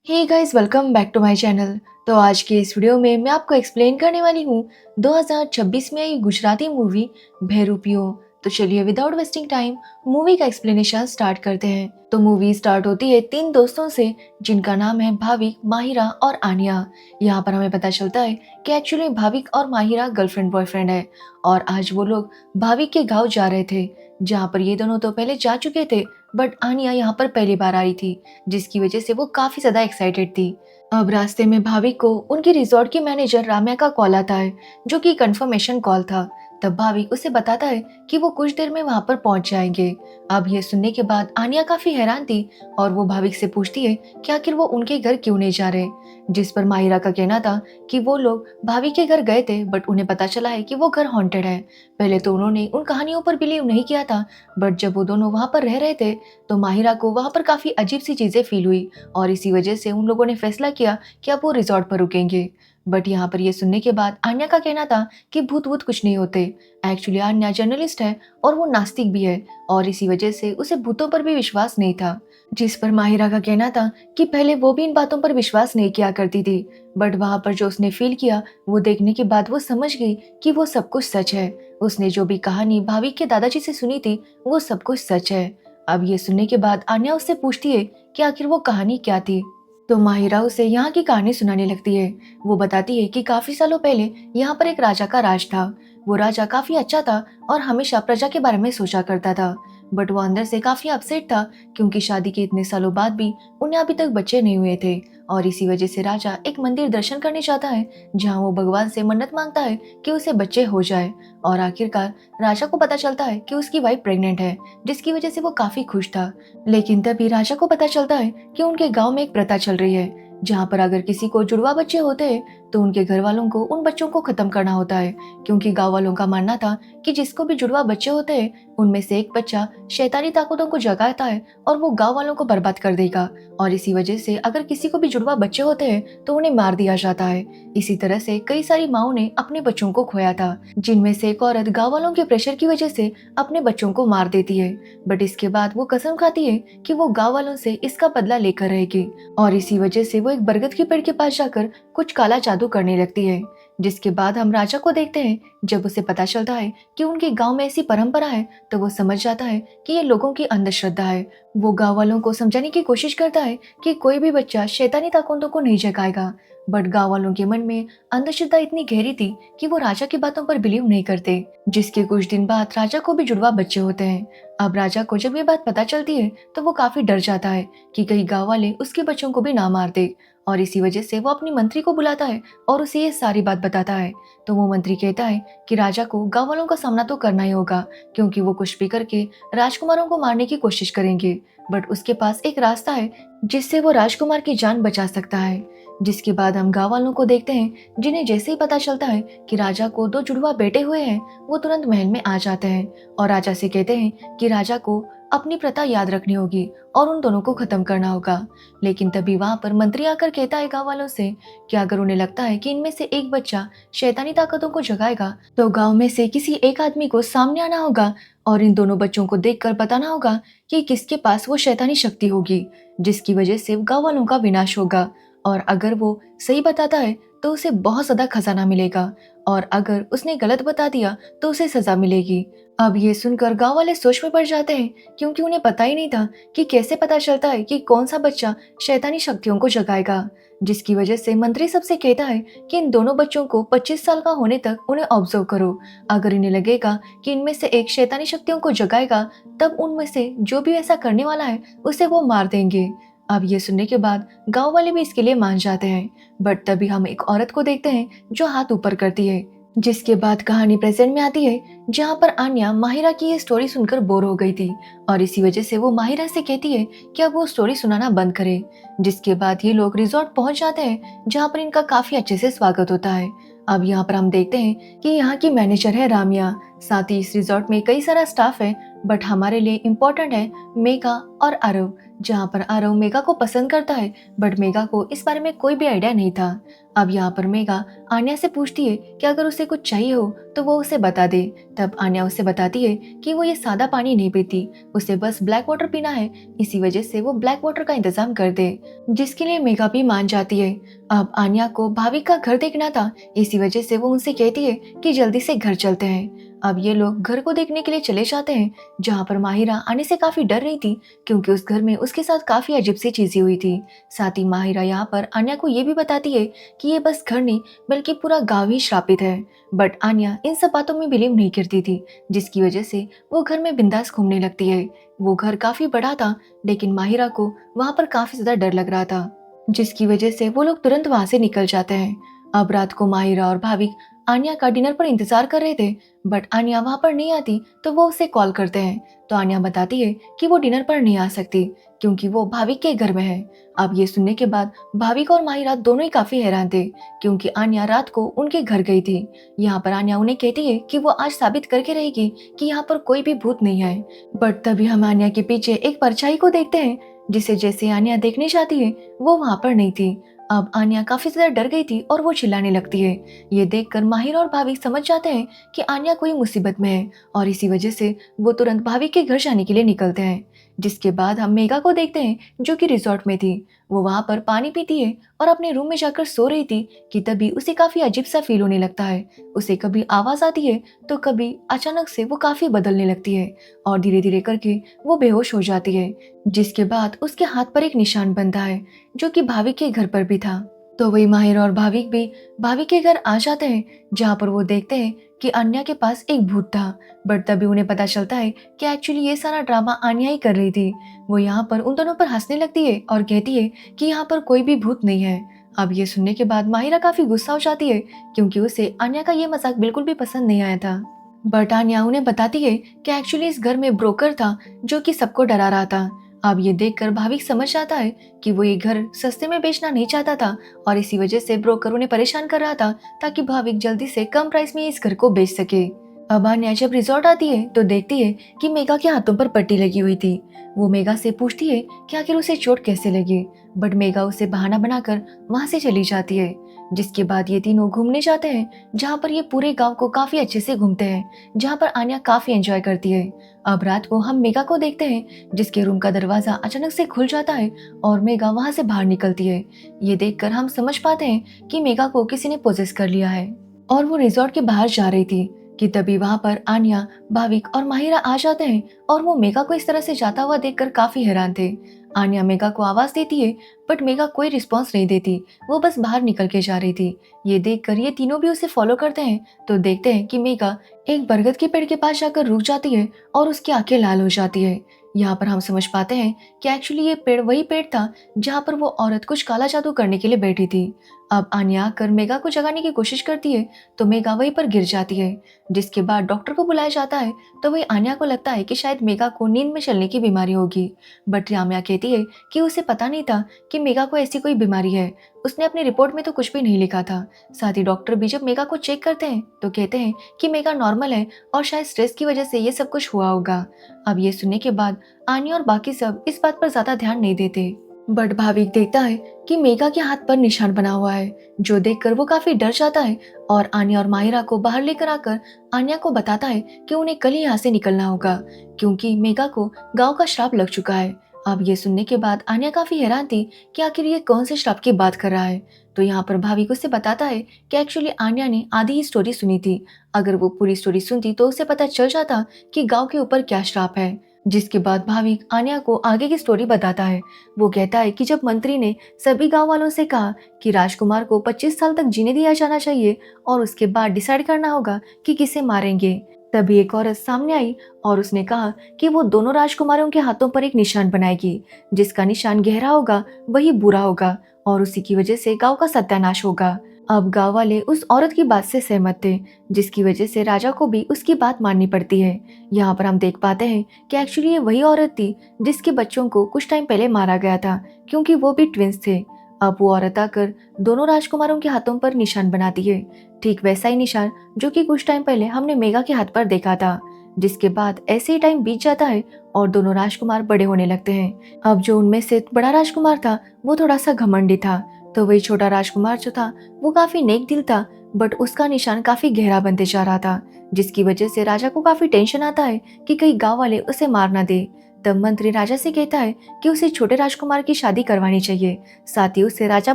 Hey guys, welcome back to my channel. तो आज के इस वीडियो में मैं आपको एक्सप्लेन करने वाली हूँ 2026 में आई गुजराती मूवी भेरूपियो। तो चलिए विदाउट वेस्टिंग टाइम मूवी का एक्सप्लेनेशन स्टार्ट करते हैं। तो मूवी स्टार्ट होती है तीन दोस्तों से जिनका नाम है भाविक, माहिरा और आनिया। यहाँ पर हमें पता चलता है कि एक्चुअली भाविक और माहिरा गर्लफ्रेंड बॉयफ्रेंड है और आज वो लोग भाविक के गाँव जा रहे थे, जहाँ पर ये दोनों तो पहले जा चुके थे, बट आनिया यहाँ पर पहली बार आई थी, जिसकी वजह से वो काफी ज्यादा एक्साइटेड थी। अब रास्ते में भाविक को उनकी रिजॉर्ट की मैनेजर राम्या का कॉल आता है, जो कि कंफर्मेशन कॉल था। तब भाविक उसे बताता है कि वो कुछ देर में वहां पर पहुंच जाएंगे। अब ये सुनने के बाद आनिया काफी हैरान थी और वो भाविक से पूछती है कि आखिर वो उनके घर क्यों नहीं जा रहे, जिस पर माहिरा का कहना था कि वो लोग भाविक के घर गए थे, बट उन्हें पता चला है कि वो घर हॉन्टेड है। पहले तो उन्होंने उन कहानियों पर बिलीव नहीं किया था, बट जब वो दोनों वहां पर रह रहे थे तो माहिरा को वहां पर काफी अजीब सी चीजें फील हुई और इसी वजह से उन लोगों ने फैसला किया कि अब वो रिजॉर्ट पर रुकेंगे। बट यहाँ पर ये सुनने के बाद आन्या का कहना था कि भूत वूत कुछ नहीं होते। एक्चुअली आन्या जर्नलिस्ट है और वो नास्तिक भी है और इसी वजह से उसे भूतों पर भी विश्वास नहीं था, जिस पर माहिरा का कहना था कि पहले वो भी इन बातों पर विश्वास नहीं किया करती थी, बट वहां पर जो उसने फील किया वो देखने के बाद वो समझ गई कि वो सब कुछ सच है। उसने जो भी कहानी भाविक के दादाजी से सुनी थी वो सब कुछ सच है। अब ये सुनने के बाद आन्या उससे पूछती है कि आखिर वो कहानी क्या थी। तो माहिरा उसे यहाँ की कहानी सुनाने लगती है। वो बताती है कि काफी सालों पहले यहाँ पर एक राजा का राज था। वो राजा काफी अच्छा था और हमेशा प्रजा के बारे में सोचा करता था, बट वो अंदर से काफी अपसेट था क्योंकि शादी के इतने सालों बाद भी उन्हें अभी तक बच्चे नहीं हुए थे। और इसी वजह से राजा एक मंदिर दर्शन करने जाता है, जहाँ वो भगवान से मन्नत मांगता है कि उसे बच्चे हो जाए। और आखिरकार राजा को पता चलता है कि उसकी वाइफ प्रेग्नेंट है, जिसकी वजह से वो काफी खुश था। लेकिन तभी राजा को पता चलता है कि उनके गांव में एक प्रथा चल रही है, जहाँ पर अगर किसी को जुड़वा बच्चे होते हैं तो उनके घर वालों को उन बच्चों को खत्म करना होता है, क्योंकि गांव वालों का मानना था कि जिसको भी जुड़वा बच्चे होते हैं उनमें से एक बच्चा शैतानी ताकतों को जगाता है और वो गांव वालों को बर्बाद कर देगा। और इसी वजह से अगर किसी को भी जुड़वा बच्चे होते हैं तो उन्हें मार दिया जाता है। इसी तरह से कई सारी माओं ने अपने बच्चों को खोया था, जिनमें से एक औरत गांव वालों के प्रेशर की वजह से अपने बच्चों को मार देती है। बट इसके बाद वो कसम खाती है कि वो गांव वालों से इसका बदला लेकर रहेगी और इसी वजह से वो एक बरगद के पेड़ के पास जाकर कुछ काला जादू करने लगती है। जिसके बाद हम राजा को देखते हैं। जब उसे पता चलता है कि उनके गांव में ऐसी परंपरा है तो वो समझ जाता है कि ये लोगों की अंधश्रद्धा है। वो गांव वालों को समझाने की कोशिश करता है कि कोई भी बच्चा शैतानी ताकतों को नहीं जगाएगा, बट गांव वालों के मन में अंधश्रद्धा इतनी गहरी थी कि वो राजा की बातों पर बिलीव नहीं करते। जिसके कुछ दिन बाद राजा को भी जुड़वा बच्चे होते हैं। अब राजा को जब ये बात पता चलती है तो वो काफी डर जाता है कि कहीं गांव वाले उसके बच्चों को भी ना मार दे। और इसी वजह से वो अपनी मंत्री को बुलाता है और उसे ये सारी बात बताता है। तो वो मंत्री कहता है कि राजा को गांव वालों का सामना तो करना ही होगा, क्योंकि वो कुछ भी करके राजकुमारों को मारने की कोशिश करेंगे, बट उसके पास एक रास्ता है जिससे वो राजकुमार की जान बचा सकता है। जिसके बाद हम गांव वालों को देखते हैं, जिन्हें जैसे ही पता चलता है कि राजा को दो जुड़वा बेटे हुए हैं, वो तुरंत महल में आ जाते हैं और राजा से कहते हैं कि राजा को अपनी प्रथा याद रखनी होगी और उन दोनों को खत्म करना होगा। लेकिन तभी वहां पर मंत्री आकर कहता है गांव वालों से कि अगर उन्हें लगता है कि इनमें से एक बच्चा शैतानी ताकतों को जगाएगा तो गांव में से किसी एक आदमी को सामने आना होगा और इन दोनों बच्चों को देखकर बताना होगा कि किसके पास वो शैतानी शक्ति होगी, जिसकी वजह से गांव वालों का विनाश होगा। और अगर वो सही बताता है तो उसे बहुत ज्यादा खजाना मिलेगा और अगर उसने गलत बता दिया तो उसे सजा मिलेगी। अब ये सुनकर गांव वाले सोच में पड़ जाते हैं, क्योंकि उन्हें पता ही नहीं था कि कैसे पता चलता है कि कौन सा बच्चा शैतानी शक्तियों को जगाएगा। जिसकी वजह से मंत्री सबसे कहता है कि इन दोनों बच्चों को 25 साल का होने तक उन्हें ऑब्जर्व करो। अगर इन्हें लगेगा कि इनमें से एक शैतानी शक्तियों को जगाएगा तब उनमें से जो भी ऐसा करने वाला है उसे वो मार देंगे। अब ये सुनने के बाद गांव वाले भी इसके लिए मान जाते हैं, बट तभी हम एक औरत को देखते हैं जो हाथ ऊपर करती है। जिसके बाद कहानी प्रेजेंट में आती है, जहाँ पर आन्या माहिरा की ये स्टोरी सुनकर बोर हो गई थी और इसी वजह से वो माहिरा से कहती है कि अब वो स्टोरी सुनाना बंद करे। जिसके बाद ये लोग रिजॉर्ट पहुंच जाते हैं, जहाँ पर इनका काफी अच्छे से स्वागत होता है। अब यहाँ पर हम देखते हैं कि यहाँ की मैनेजर है रामिया, साथ ही इस रिजॉर्ट में कई सारा स्टाफ है, बट हमारे लिए इम्पोर्टेंट है मेघा और आरव, जहाँ पर आरव मेघा को पसंद करता है, बट मेघा को इस बारे में कोई भी आइडिया नहीं था। अब यहाँ पर मेघा आन्या से पूछती है कि अगर उसे कुछ चाहिए हो तो वो उसे बता दे। तब आन्या उसे बताती है कि वो ये सादा पानी नहीं पीती, उसे बस ब्लैक वाटर पीना है, इसी वजह से वो ब्लैक वाटर का इंतजाम कर दे, जिसके लिए मेघा भी मान जाती है। अब आन्या को भाविक का घर देखना था, इसी वजह से वो उनसे कहती है कि जल्दी से घर चलते हैं। अब ये लोग घर को देखने के लिए चले जाते हैं, जहाँ पर माहिरा आने से काफी डर रही थी, क्योंकि उस घर में उसके साथ काफी अजीब सी चीजें हुई थी। साथ ही माहिरा यहाँ पर आन्या को ये भी बताती है कि ये बस घर नहीं बल्कि पूरा गांव ही श्रापित है। बट आन्या इन सब बातों में बिलीव नहीं करती थी, जिसकी वजह से वो घर में बिंदास घूमने लगती है। वो घर काफी बड़ा था, लेकिन माहिरा को वहाँ पर काफी ज्यादा डर लग रहा था, जिसकी वजह से वो लोग तुरंत वहां से निकल जाते हैं। अब रात को माहिरा और भाविक आन्या का डिनर पर इंतजार कर रहे थे, बट आन्या वहां पर नहीं आती तो वो उसे कॉल करते हैं। तो आन्या बताती है कि वो डिनर पर नहीं आ सकती क्योंकि वो भाविक के घर में है। अब ये सुनने के बाद भाविक और माहिरा दोनों ही काफी हैरान थे, क्योंकि आन्या रात को उनके घर गई थी। यहाँ पर आन्या उन्हें कहती है कि वो आज साबित करके रहेगी कि यहाँ पर कोई भी भूत नहीं है। बट तभी हम आन्या के पीछे एक परछाई को देखते हैं, जिसे जैसे आन्या देखने जाती है वो वहां पर नहीं थी। अब आन्या काफी ज्यादा डर गई थी और वो चिल्लाने लगती है। ये देखकर माहिर और भाविक समझ जाते हैं कि आन्या कोई मुसीबत में है, और इसी वजह से वो तुरंत भाविक के घर जाने के लिए निकलते हैं। जिसके बाद हम मेघा को देखते हैं, जो कि रिजॉर्ट में थी। वो वहां पर पानी पीती है और अपने रूम में जाकर सो रही थी कि तभी उसे काफी अजीब सा फील होने लगता है। उसे कभी आवाज आती है तो कभी अचानक से वो काफी बदलने लगती है, और धीरे धीरे करके वो बेहोश हो जाती है। जिसके बाद उसके हाथ पर एक निशान बनता है, जो कि भाविक के घर पर भी था। तो वही माहिर और भाविक भी भाविक के घर आ जाते हैं, जहाँ पर वो देखते हैं कि आन्या के पास एक भूत था। बट तभी उन्हें पता चलता है कि एक्चुअली ये सारा ड्रामा आन्या ही कर रही थी। वो यहाँ पर उन दोनों पर हंसने लगती है और कहती है कि यहाँ पर कोई भी भूत नहीं है। अब ये सुनने के बाद माहिरा काफी गुस्सा हो जाती है, क्योंकि उसे आन्या का ये मजाक बिल्कुल भी पसंद नहीं आया था। बट आन्या उन्हें बताती है कि एक्चुअली इस घर में ब्रोकर था, जो कि सबको डरा रहा था। अब ये देखकर भाविक समझ जाता है कि वो ये घर सस्ते में बेचना नहीं चाहता था, और इसी वजह से ब्रोकर उन्हें परेशान कर रहा था, ताकि भाविक जल्दी से कम प्राइस में इस घर को बेच सके। अब आन्या जब रिजॉर्ट आती है तो देखती है कि मेघा के हाथों पर पट्टी लगी हुई थी। वो मेघा से पूछती है कि आखिर उसे चोट कैसे लगी, बट मेघा उसे बहाना बनाकर वहां से चली जाती है। जिसके बाद ये तीनों घूमने जाते हैं, जहाँ पर ये पूरे गांव को काफी अच्छे से घूमते हैं, जहाँ पर आन्या काफी एंजॉय करती है। अब रात को हम मेघा को देखते हैं, जिसके रूम का दरवाजा अचानक से खुल जाता है और मेघा वहां से बाहर निकलती है। ये देखकर हम समझ पाते हैं कि मेघा को किसी ने पोजेस कर लिया है, और वो रिजॉर्ट के बाहर जा रही थी कि तभी वहां पर आन्या, भाविक और माहिरा आ जाते हैं, और वो मेघा को इस तरह से जाता हुआ देखकर काफी हैरान थे। आन्या मेघा को आवाज देती है, बट मेघा कोई रिस्पॉन्स नहीं देती, वो बस बाहर निकल के जा रही थी। ये देखकर ये तीनों भी उसे फॉलो करते हैं, तो देखते हैं कि मेघा एक बरगद के पेड़ के पास जाकर रुक जाती है और उसकी आंखें लाल हो जाती है। यहाँ पर हम समझ पाते हैं कि एक्चुअली ये पेड़ वही पेड़ था जहाँ पर वो औरत कुछ काला जादू करने के लिए बैठी थी। अब आन्या आकर मेघा को जगाने की कोशिश करती है, तो मेघा वहीं पर गिर जाती है। जिसके बाद डॉक्टर को बुलाया जाता है, तो वही आन्या को लगता है कि शायद मेघा को नींद में चलने की बीमारी होगी। बट राम्या कहती है कि उसे पता नहीं था कि मेघा को ऐसी कोई बीमारी है, उसने अपनी रिपोर्ट में तो कुछ भी नहीं लिखा था। साथ ही डॉक्टर भी जब मेघा को चेक करते हैं तो कहते हैं कि मेघा नॉर्मल है, और शायद स्ट्रेस की वजह से ये सब कुछ हुआ होगा। अब ये सुनने के बाद आन्या और बाकी सब इस बात पर ज्यादा ध्यान नहीं देते। बट भाविक देखता है कि मेघा के हाथ पर निशान बना हुआ है, जो देखकर वो काफी डर जाता है, और आन्या और माहिरा को बाहर लेकर आकर आन्या को बताता है कि उन्हें कल ही यहाँ से निकलना होगा, क्योंकि मेघा को गांव का श्राप लग चुका है। अब ये सुनने के बाद आन्या काफी हैरान थी कि आखिर ये कौन से श्राप की बात कर रहा है। तो यहाँ पर भाविक उसे बताता है कि एक्चुअली आन्या ने आधी ही स्टोरी सुनी थी, अगर वो पूरी स्टोरी सुनती तो उसे पता चल जाता कि गांव के ऊपर क्या श्राप है। जिसके बाद भाविक आन्या को आगे की स्टोरी बताता है। वो कहता है कि जब मंत्री ने सभी गांव वालों से कहा कि राजकुमार को 25 साल तक जीने दिया जाना चाहिए, और उसके बाद डिसाइड करना होगा कि किसे मारेंगे, तभी एक औरत सामने आई और उसने कहा कि वो दोनों राजकुमारों के हाथों पर एक निशान बनाएगी, जिसका निशान गहरा होगा वही बुरा होगा, और उसी की वजह से गांव का सत्यानाश होगा। अब गांव वाले उस औरत की बात से सहमत थे, जिसकी वजह से राजा को भी उसकी बात माननी पड़ती है। यहाँ पर हम देख पाते हैं कि एक्चुअली ये वही औरत थी जिसके बच्चों को कुछ टाइम पहले मारा गया था, क्योंकि वो भी ट्विंस थे। अब वो औरत आकर दोनों राजकुमारों के हाथों पर निशान बनाती है, ठीक वैसा ही निशान जो कि कुछ टाइम पहले हमने मेघा के हाथ पर देखा था। जिसके बाद ऐसे ही टाइम बीत जाता है और दोनों राजकुमार बड़े होने लगते हैं। अब जो उनमें से बड़ा राजकुमार था वो थोड़ा सा घमंडी था, तो वही छोटा राजकुमार जो था वो काफी नेक दिल था, बट उसका निशान काफी गहरा बनते जा रहा था, जिसकी वजह से राजा को काफी टेंशन आता है कि कहीं गांव वाले उसे मार ना दे। तब मंत्री राजा से कहता है कि उसे छोटे राजकुमार की शादी करवानी चाहिए, साथ ही उसे राजा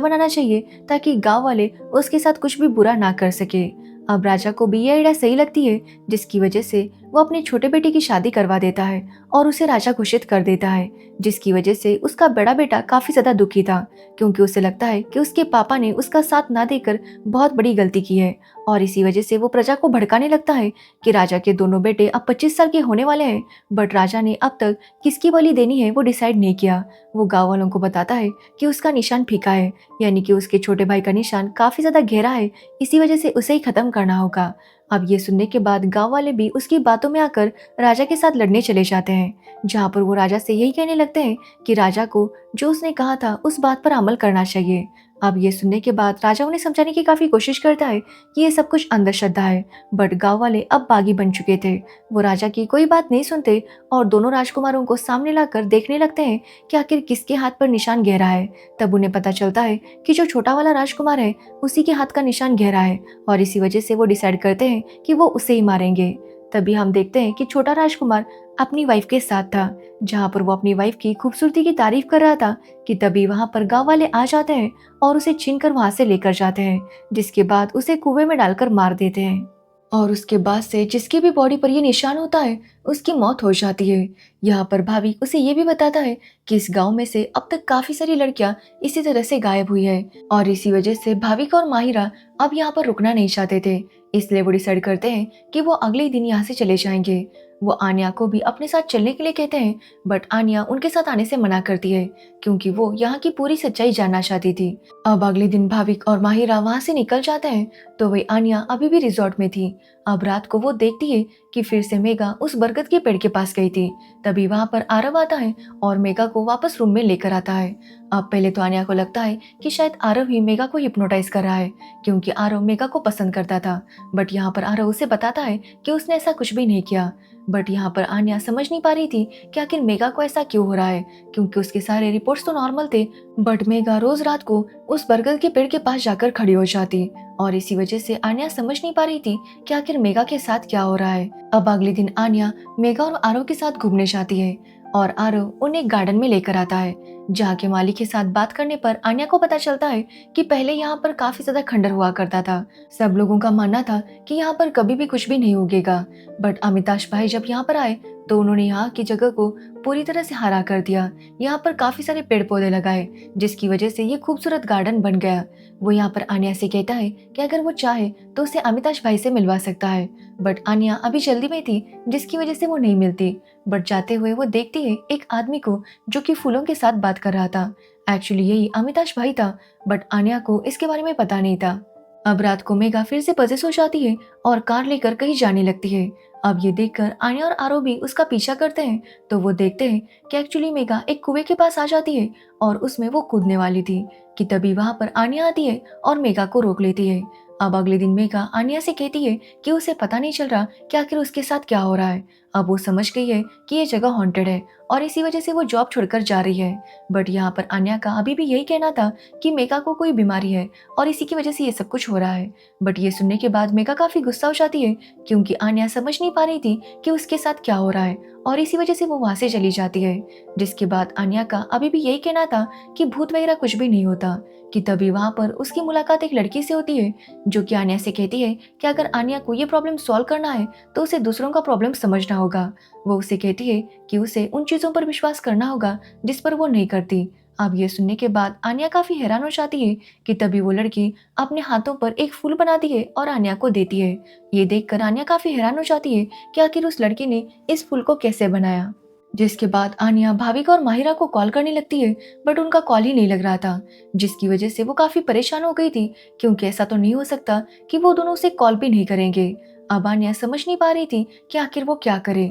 बनाना चाहिए ताकि गांव वाले उसके साथ कुछ भी बुरा ना कर सके। अब राजा को भी ये आइडिया सही लगती है, जिसकी वजह से वो अपने छोटे बेटे की शादी करवा देता है और उसे राजा घोषित कर देता है, जिसकी वजह से उसका बड़ा बेटा काफी ज्यादा दुखी था, क्योंकि उसे लगता है कि उसके पापा ने उसका साथ ना देकर बहुत बड़ी गलती की है। और इसी वजह से वो प्रजा को भड़काने लगता है कि राजा के दोनों बेटे अब 25 साल के होने वाले हैं, बट राजा ने अब तक किसकी बलि देनी है वो डिसाइड नहीं किया। वो गाँव वालों को बताता है कि उसका निशान फीका है, यानी कि उसके छोटे भाई का निशान काफी ज्यादा गहरा है, इसी वजह से उसे ही खत्म करना होगा। अब ये सुनने के बाद गांव वाले भी उसकी बातों में आकर राजा के साथ लड़ने चले जाते हैं, जहां पर वो राजा से यही कहने लगते हैं कि राजा को जो उसने कहा था उस बात पर अमल करना चाहिए। अब ये सुनने के बाद राजा उन्हें समझाने की काफी कोशिश करता है कि ये सब कुछ अंधश्रद्धा है, बट गांव वाले अब बागी बन चुके थे। वो राजा की कोई बात नहीं सुनते और दोनों राजकुमारों को सामने लाकर देखने लगते हैं कि आखिर किसके हाथ पर निशान गहरा है। तब उन्हें पता चलता है कि जो छोटा वाला राजकुमार है उसी के हाथ का निशान गहरा है, और इसी वजह से वो डिसाइड करते हैं कि वो उसे ही मारेंगे। तभी हम देखते हैं कि छोटा राजकुमार अपनी वाइफ के साथ था, जहाँ पर वो अपनी वाइफ की खूबसूरती की तारीफ कर रहा था कि तभी वहाँ पर गांव वाले आ जाते हैं और उसे छीनकर वहां से लेकर जाते हैं, जिसके बाद उसे कुएं में डालकर मार देते हैं। और उसके बाद से जिसकी भी बॉडी पर ये निशान होता है उसकी मौत हो जाती है। यहाँ पर भाभी उसे ये भी बताता है कि इस गांव में से अब तक काफी सारी लड़कियां इसी तरह से गायब हुई है, और इसी वजह से भाविका और माहिरा अब यहाँ पर रुकना नहीं चाहते थे, इसलिए वो डिसाइड करते हैं कि वो अगले दिन यहाँ से चले जाएंगे। वो आन्या को भी अपने साथ चलने के लिए कहते हैं, बट आन्या उनके साथ आने से मना करती है क्योंकि वो यहाँ की पूरी सच्चाई जानना चाहती थी। अब अगले दिन भाविक और माहिरा वहाँ से निकल जाते हैं, तो वही आन्या अभी भी रिजॉर्ट में थी। अब रात को वो देखती है कि फिर से मेघा उस बरगद के पेड़ के पास गई थी। तभी वहां पर आरव आता है और मेघा को वापस रूम में लेकर आता है। अब पहले तो आन्या को लगता है कि शायद आरव ही मेघा को हिप्नोटाइज कर रहा है, क्योंकि आरव मेघा को पसंद करता था, बट यहाँ पर आरव उसे बताता है कि उसने ऐसा कुछ भी नहीं किया। बट यहाँ पर आन्या समझ नहीं पा रही थी कि आखिर मेघा को ऐसा क्यों हो रहा है, क्योंकि उसके सारे रिपोर्ट्स तो नॉर्मल थे, बट मेघा रोज रात को उस बरगद के पेड़ के पास जाकर खड़ी हो जाती, और इसी वजह से आन्या समझ नहीं पा रही थी कि आखिर मेघा के साथ क्या हो रहा है। अब अगले दिन आन्या मेघा और आरव के साथ घूमने जाती है और आरव उन्हें एक गार्डन में लेकर आता है, जहाँ के मालिक के साथ बात करने पर आन्या को पता चलता है कि पहले यहाँ पर काफी ज्यादा खंडर हुआ करता था। सब लोगों का मानना था कि यहाँ पर कभी भी कुछ भी नहीं उगेगा, बट अमिताभ भाई जब यहाँ पर आए तो उन्होंने यहाँ की जगह को पूरी तरह से हरा कर दिया। यहाँ पर काफी सारे पेड़ पौधे लगाए, जिसकी वजह से ये खूबसूरत गार्डन बन गया। वो यहाँ पर आन्या से कहता है कि अगर वो चाहे तो उसे अमिताभ भाई से मिलवा सकता है, बट आन्या अभी जल्दी में थी, जिसकी वजह से वो नहीं मिलती। बट जाते हुए वो देखती है एक आदमी को जो कि फूलों के साथ बात कर रहा था। एक्चुअली यही अमिताभ भाई था, बट आन्या को इसके बारे में पता नहीं था। अब रात को मेघा फिर से पजेस हो जाती है और कार लेकर कहीं जाने लगती है। अब ये देखकर आन्या और आरव भी उसका पीछा करते हैं, तो वो देखते हैं कि एक्चुअली मेघा एक कुएं के पास आ जाती है और उसमें वो कूदने वाली थी कि तभी वहां पर आन्या आती है और मेघा को रोक लेती है। अब अगले दिन मेघा आन्या से कहती है कि उसे पता नहीं चल रहा कि आखिर उसके साथ क्या हो रहा है। अब वो समझ गई है कि ये जगह हॉन्टेड है और इसी वजह से वो जॉब छोड़कर जा रही है। बट यहाँ पर आन्या का अभी भी यही कहना था कि मेघा को कोई बीमारी है और इसी की वजह से ये सब कुछ हो रहा है। बट ये सुनने के बाद मेघा काफी गुस्सा हो जाती है, क्योंकि आन्या समझ नहीं पा रही थी कि उसके साथ क्या हो रहा है, और इसी वजह से वो वहां से चली जाती है। जिसके बाद आन्या का अभी भी यही कहना था कि भूत वगैरह कुछ भी नहीं होता, कि तभी वहां पर उसकी मुलाकात एक लड़की से होती है, जो कि आन्या से कहती है कि अगर आन्या को ये प्रॉब्लम सॉल्व करना है तो उसे दूसरों का प्रॉब्लम समझना होगा। वो उसे कहती है कि उसे उन चीजों पर विश्वास करना होगा जिस पर वो नहीं करती। अब ये सुनने के बाद आन्या काफी हैरान हो जाती है कि तभी वो लड़की अपने हाथों पर एक फूल बनाती है और आन्या को देती है। ये देखकर आन्या काफी हैरान हो जाती है कि आखिर उस लड़की ने इस फूल को कैसे बनाया। जिसके बाद आन्या भाविका और माहिरा को कॉल करने लगती है, बट उनका कॉल ही नहीं लग रहा था, जिसकी वजह से वो काफी परेशान हो गई थी, क्योंकि ऐसा तो नहीं हो सकता कि वो दोनों उसे कॉल भी नहीं करेंगे। अब आन्या समझ नहीं पा रही थी कि आखिर वो क्या करे।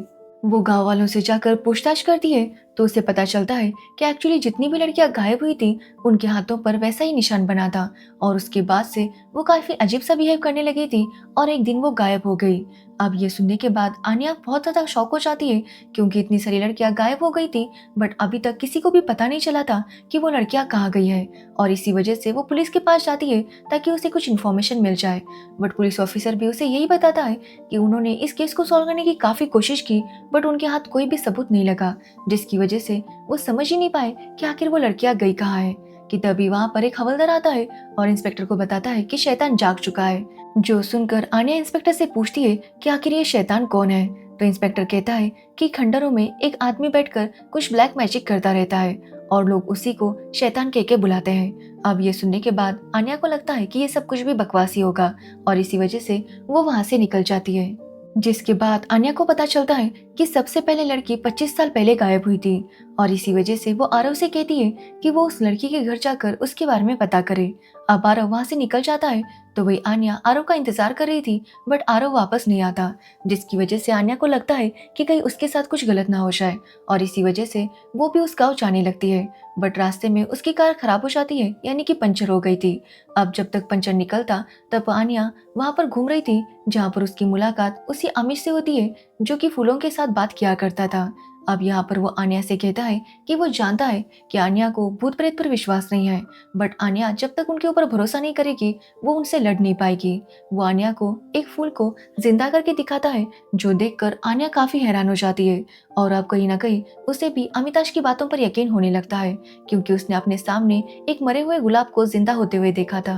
वो गांव वालों से जाकर पूछताछ करती है, तो उसे पता चलता है कि एक्चुअली जितनी भी लड़कियां गायब हुई थी उनके हाथों पर वैसा ही निशान बना था, और उसके बाद से वो काफी अजीब सा बिहेव करने लगी थी और एक दिन वो गायब हो गई। अब ये सुनने के बाद आन्या बहुत ज्यादा शॉक हो जाती है, क्योंकि इतनी सारी लड़कियां गायब हो गई थी बट अभी तक किसी को भी पता नहीं चला था कि वो लड़कियां कहाँ गई है। और इसी वजह से वो पुलिस के पास जाती है ताकि उसे कुछ इन्फॉर्मेशन मिल जाए। बट पुलिस ऑफिसर भी उसे यही बताता है कि उन्होंने इस केस को सॉल्व करने की काफी कोशिश की बट उनके हाथ कोई भी सबूत नहीं लगा, जिसकी वजह से वो समझ ही नहीं पाए कि आखिर वो लड़कियां गई कहाँ है। कि तभी वहां पर एक हवलदार आता है और इंस्पेक्टर को बताता है कि शैतान जाग चुका है। जो सुनकर आन्या इंस्पेक्टर से पूछती है कि आखिर ये शैतान कौन है। तो इंस्पेक्टर कहता है कि खंडरों में एक आदमी बैठकर कुछ ब्लैक मैजिक करता रहता है और लोग उसी को शैतान कह के बुलाते हैं। अब ये सुनने के बाद आन्या को लगता है कि ये सब कुछ भी बकवासी होगा और इसी वजह से वो वहां से निकल जाती है। जिसके बाद आन्या को पता चलता है कि सबसे पहले लड़की 25 साल पहले गायब हुई थी, और इसी वजह से वो आरव से कहती है कि वो उस लड़की के घर जाकर उसके बारे में पता करे। अब आरव वहां से निकल जाता है तो वही आन्या आरव का इंतजार कर रही थी बट आरव वापस नहीं आता, जिसकी वजह से आन्या को लगता है कि कहीं उसके साथ कुछ गलत ना हो जाए, और इसी वजह से वो भी उस गाँव जाने लगती है। बट रास्ते में उसकी कार खराब हो जाती है, यानी कि पंचर हो गई थी। अब जब तक पंचर निकलता तब आन्या वहां पर घूम रही थी, जहाँ पर उसकी मुलाकात उसी आमिर से होती है जो कि फूलों के साथ बात किया करता था। अब यहाँ पर वो आन्या से कहता है कि वो जानता है कि आन्या को भूत प्रेत पर विश्वास नहीं है, बट आन्या जब तक उनके ऊपर भरोसा नहीं करेगी वो उनसे लड़ नहीं पाएगी। वो आन्या को एक फूल को जिंदा करके दिखाता है, जो देखकर आन्या काफी हैरान हो जाती है। और अब कहीं ना कहीं उसे भी अमिताश की बातों पर यकीन होने लगता है, क्योंकि उसने अपने सामने एक मरे हुए गुलाब को जिंदा होते हुए देखा था।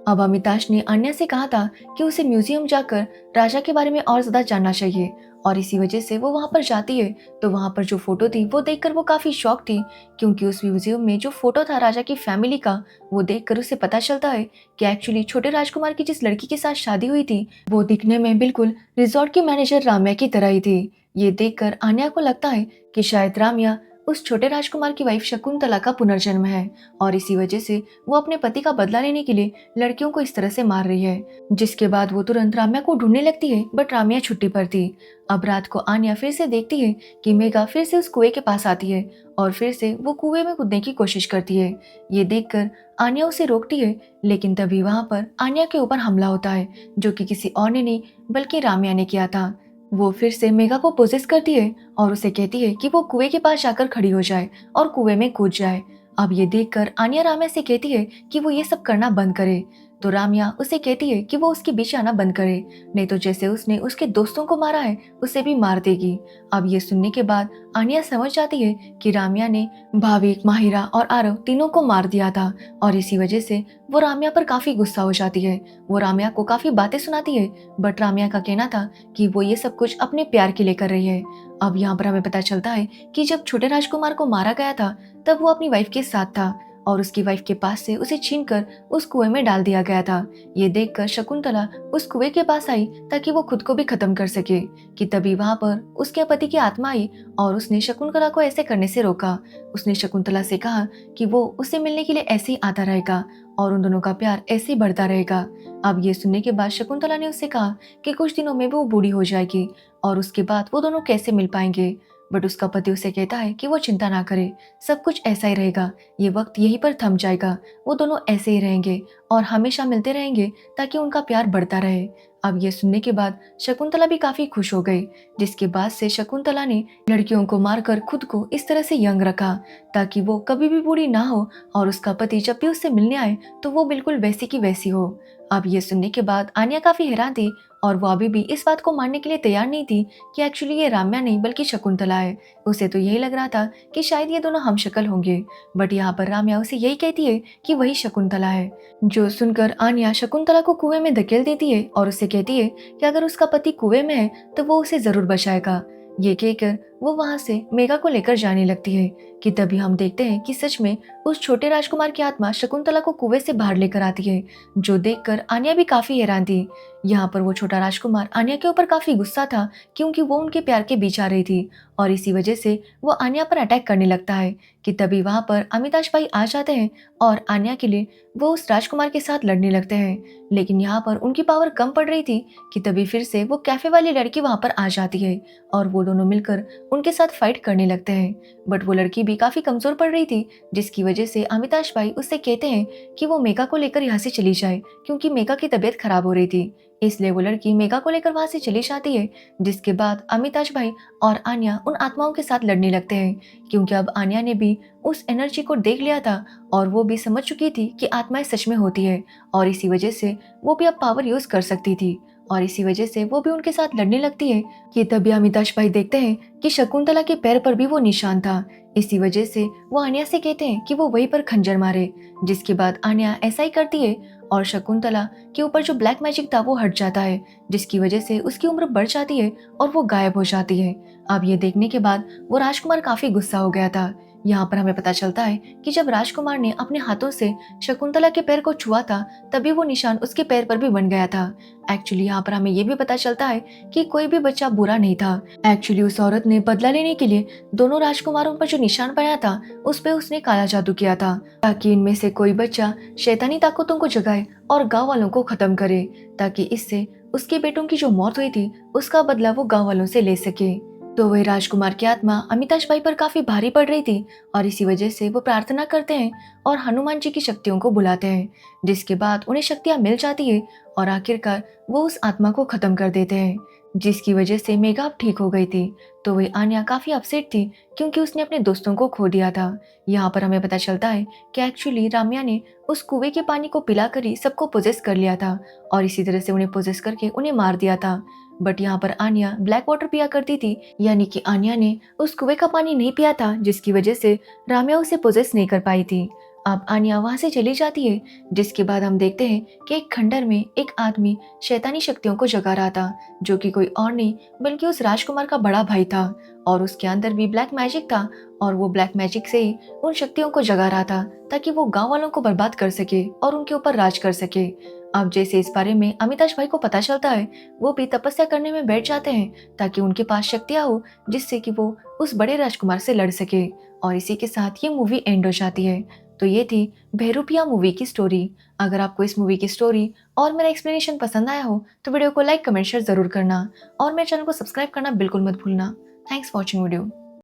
अब अमिताश ने आन्या से कहा था कि उसे म्यूजियम जाकर राजा के बारे में और ज्यादा जानना चाहिए, और इसी वजह से वो वहां पर जाती है। तो वहां पर जो फोटो थी वो देखकर वो काफी शॉक थी, क्योंकि उस म्यूजियम में जो फोटो था राजा की फैमिली का, वो देखकर उसे पता चलता है कि एक्चुअली छोटे राजकुमार की जिस लड़की के साथ शादी हुई थी वो दिखने में बिल्कुल रिजॉर्ट की मैनेजर राम्या की तरह ही थी। ये देखकर आन्या को लगता है कि शायद राम्या उस छोटे राजकुमार की वाइफ शकुंतला का पुनर्जन्म है, और इसी वजह से वो अपने पति का बदला लेने के लिए लड़कियों को इस तरह से मार रही है। जिसके बाद वो तुरंत राम्या को ढूंढने लगती है बट राम्या छुट्टी पर थी। अब रात को आन्या फिर से देखती है कि मेघा फिर से उस कुएं के पास आती है और फिर से वो कुएं में कूदने की कोशिश करती है। ये देखकर आन्या उसे रोकती है, लेकिन तभी वहां पर आन्या के ऊपर हमला होता है, जो कि किसी और ने नहीं बल्कि राम्या ने किया था। वो फिर से मेघा को पोजेस करती है और उसे कहती है कि वो कुएं के पास जाकर खड़ी हो जाए और कुएं में कूद जाए। अब ये देखकर आन्या राम्या से कहती है कि वो ये सब करना बंद करे। तो राम्या उसे कहती है कि वो उसके बीच आना बंद करे, नहीं तो जैसे उसने उसके दोस्तों को मारा है उसे भी मार देगी। अब ये सुनने के बाद आन्या समझ जाती है कि राम्या ने भाविक, माहिरा और आरव तीनों को मार दिया था, और इसी वजह से वो राम्या पर काफी गुस्सा हो जाती है। वो राम्या को काफी बातें सुनाती है बट राम्या का कहना था कि वो ये सब कुछ अपने प्यार के लिए कर रही है। अब यहाँ पर हमें पता चलता है कि जब छोटे राजकुमार को मारा गया था तब वो अपनी वाइफ के साथ था, और उसकी वाइफ के पास से उसे छीनकर उस कुएं में डाल दिया गया था। ये देखकर शकुंतला उस कुएं के पास आई ताकि वो खुद को भी खत्म कर सके। कि तभी वहां पर उसके पति की आत्मा आई और उसने शकुंतला को ऐसे करने से रोका। उसने शकुंतला से कहा कि वो उससे मिलने के लिए ऐसे ही आता रहेगा और उन दोनों का प्यार ऐसे ही बढ़ता रहेगा। अब ये सुनने के बाद शकुंतला ने उससे कहा कि कुछ दिनों में वो बूढ़ी हो जाएगी और उसके बाद वो दोनों कैसे मिल पाएंगे। बट उसका पति उसे कहता है कि वो चिंता ना करे, सब कुछ ऐसा ही रहेगा, ये वक्त यहीं पर थम जाएगा, वो दोनों ऐसे ही रहेंगे और हमेशा मिलते रहेंगे ताकि उनका प्यार बढ़ता रहे। अब ये सुनने के बाद शकुंतला भी काफी खुश हो गई, जिसके बाद से शकुंतला ने लड़कियों को मारकर खुद को इस तरह से यंग रखा ताकि वो कभी भी बूढ़ी ना हो और उसका पति जब भी उससे मिलने आए तो वो बिल्कुल वैसी की वैसी हो। अब ये सुनने के बाद आन्या काफी हैरान थी और वो अभी भी इस बात को मानने के लिए तैयार नहीं थी कि एक्चुअली ये राम्या नहीं बल्कि शकुंतला है। उसे तो यही लग रहा था कि शायद ये दोनों हमशक्ल होंगे, बट यहाँ पर राम्या उसे यही कहती है कि वही शकुंतला है। जो सुनकर आन्या शकुंतला को कुएं में धकेल देती है और उससे कहती है कि अगर उसका पति कुएं में है तो वो उसे जरूर बचाएगा। ये कहकर वो वहां से मेघा को लेकर जाने लगती है। कि तभी हम देखते हैं कि सच में उस छोटे राजकुमार की आत्मा शकुंतला को कुएं से बाहर लेकर आती है, जो देखकर आन्या भी काफी हैरान थी। यहाँ पर वो छोटा राजकुमार आन्या के ऊपर काफी गुस्सा था, क्योंकि वो उनके प्यार के बीच आ रही थी और इसी वजह से वो आन्या पर अटैक करने लगता है। कि तभी वहां पर अमिताश भाई आ जाते हैं और आन्या के लिए वो उस राजकुमार के साथ लड़ने लगते हैं, लेकिन यहाँ पर उनकी पावर कम पड़ रही थी। कि तभी फिर से वो कैफे वाली लड़की वहां पर आ जाती है और वो दोनों मिलकर उनके साथ फाइट करने लगते हैं। बट वो लड़की भी काफी कमजोर पड़ रही थी, जिसकी वजह से अमिताभ भाई उससे कहते हैं कि वो मेघा को लेकर यहाँ से चली जाए, क्योंकि मेघा की तबीयत खराब हो रही थी। इसलिए वो लड़की मेघा को लेकर वहां से चली जाती है। जिसके बाद अमिताभ भाई और आन्या उन आत्माओं के साथ लड़ने लगते हैं, क्योंकि अब आन्या ने भी उस एनर्जी को देख लिया था और वो भी समझ चुकी थी कि आत्माएं सच में होती है, और इसी वजह से वो भी अब पावर यूज कर सकती थी। और इसी वजह से वो भी उनके साथ लड़ने लगती है कि तभी अमिताभ भाई देखते हैं कि शकुंतला के पैर पर भी वो निशान था। इसी वजह से वो आन्या से कहते हैं कि वो वहीं पर खंजर मारे। जिसके बाद आन्या ऐसा ही करती है और शकुंतला के ऊपर जो ब्लैक मैजिक था वो हट जाता है, जिसकी वजह से उसकी उम्र बढ़ जाती है और वो गायब हो जाती है। अब ये देखने के बाद वो राजकुमार काफी गुस्सा हो गया था। यहाँ पर हमें पता चलता है कि जब राजकुमार ने अपने हाथों से शकुंतला के पैर को छुआ था, तभी वो निशान उसके पैर पर भी बन गया था। एक्चुअली यहाँ पर हमें ये भी पता चलता है कि कोई भी बच्चा बुरा नहीं था। एक्चुअली उस औरत ने बदला लेने के लिए दोनों राजकुमारों पर जो निशान बनाया था उस पे उसने काला जादू किया था, ताकि इनमें से कोई बच्चा शैतानी ताकतों को जगाए और गांव वालों को खत्म करे, ताकि इससे उसके बेटों की जो मौत हुई थी उसका बदला वो गांव वालों से ले सके। तो वही राजकुमार की आत्मा अमिताभ भाई पर काफी भारी पड़ रही थी, और इसी वजह से वो प्रार्थना करते हैं और हनुमान जी की शक्तियों को बुलाते हैं। जिसके बाद उन्हें शक्तियां मिल जाती है और आखिरकार वो उस आत्मा को खत्म कर देते हैं, जिसकी वजह से मेघा अब ठीक हो गई थी। तो वही आन्या काफी अपसेट थी, क्योंकि उसने अपने दोस्तों को खो दिया था। यहाँ पर हमें पता चलता है कि एक्चुअली राम्या ने उस कुएं के पानी को पिलाकर ही सबको पोजेस कर लिया था, और इसी तरह से उन्हें पोजेस करके उन्हें मार दिया था। बट यहाँ पर आन्या ब्लैक वाटर पिया करती थी, यानी कि आन्या ने उस कुएं का पानी नहीं पिया था, जिसकी वजह से राम्या उसे पोजेस नहीं कर पाई थी। अब आन्या वहां से चली जाती है। जिसके बाद हम देखते हैं कि एक खंडर में एक आदमी शैतानी शक्तियों को जगा रहा था, जो कि कोई और नहीं बल्कि उस राजकुमार का बड़ा भाई था, और उसके अंदर भी ब्लैक मैजिक था, और वो ब्लैक मैजिक से ही उन शक्तियों को जगा रहा था, ताकि वो गांव वालों को बर्बाद कर सके और उनके ऊपर राज कर सके। अब जैसे इस बारे में अमिताभ भाई को पता चलता है, वो भी तपस्या करने में बैठ जाते हैं, ताकि उनके पास शक्तियां हो जिससे कि वो उस बड़े राजकुमार से लड़ सके। और इसी के साथ ये मूवी एंड हो जाती है। तो ये थी बहरूपिया मूवी की स्टोरी। अगर आपको इस मूवी की स्टोरी और मेरा एक्सप्लेनेशन पसंद आया हो तो वीडियो को लाइक कमेंट शेयर जरूर करना, और मेरे चैनल को सब्सक्राइब करना बिल्कुल मत भूलना। Thanks for watching video.